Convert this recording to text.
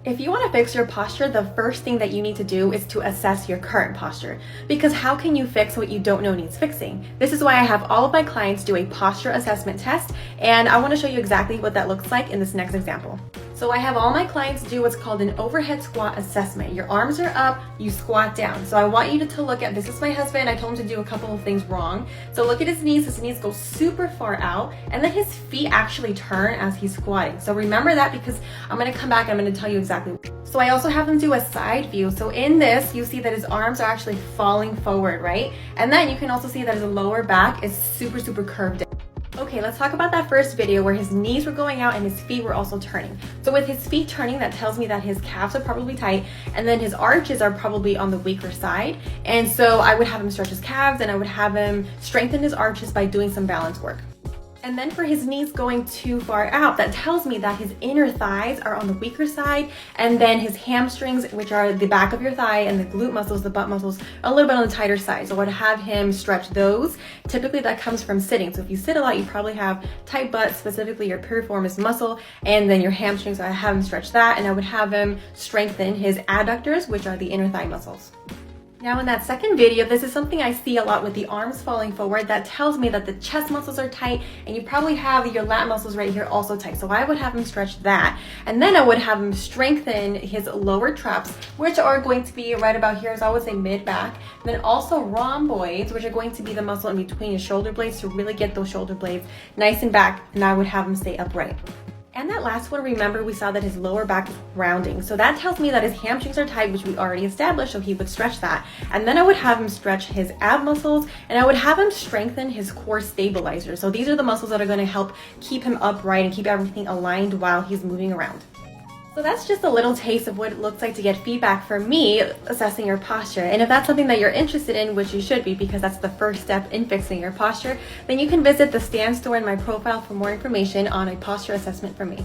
If you want to fix your posture, the first thing that you need to do is to assess your current posture. Because how can you fix what you don't know needs fixing? This is why I have all of my clients do a posture assessment test, and I want to show you exactly what that looks like in this next example. So I have all my clients do what's called an overhead squat assessment. Your arms are up, you squat down. So I want you to look at, this is my husband, I told him to do a couple of things wrong. So look at his knees go super far out, and then his feet actually turn as he's squatting. So remember that, because I'm gonna come back and I'm gonna tell you exactly. So I also have him do a side view. So in this, you see that his arms are actually falling forward, right? And then you can also see that his lower back is super curved in. Okay, let's talk about that first video where his knees were going out and his feet were also turning. So with his feet turning, that tells me that his calves are probably tight, and then his arches are probably on the weaker side. And so I would have him stretch his calves, and I would have him strengthen his arches by doing some balance work. And then for his knees going too far out, that tells me that his inner thighs are on the weaker side, and then his hamstrings, which are the back of your thigh, and the glute muscles, the butt muscles, a little bit on the tighter side. So I would have him stretch those. Typically that comes from sitting. So if you sit a lot, you probably have tight butt, specifically your piriformis muscle, and then your hamstrings. So I have him stretch that, and I would have him strengthen his adductors, which are the inner thigh muscles. Now in that second video, this is something I see a lot with the arms falling forward. That tells me that the chest muscles are tight, and you probably have your lat muscles right here also tight. So I would have him stretch that. And then I would have him strengthen his lower traps, which are going to be right about here, as I would say mid-back. Then also rhomboids, which are going to be the muscle in between his shoulder blades to really get those shoulder blades nice and back, and I would have him stay upright. And that last one, remember we saw that his lower back is rounding. So that tells me that his hamstrings are tight, which we already established, so he would stretch that. And then I would have him stretch his ab muscles, and I would have him strengthen his core stabilizer. So these are the muscles that are going to help keep him upright and keep everything aligned while he's moving around. So that's just a little taste of what it looks like to get feedback from me assessing your posture. And if that's something that you're interested in, which you should be, because that's the first step in fixing your posture, then you can visit the Stan store in my profile for more information on a posture assessment from me.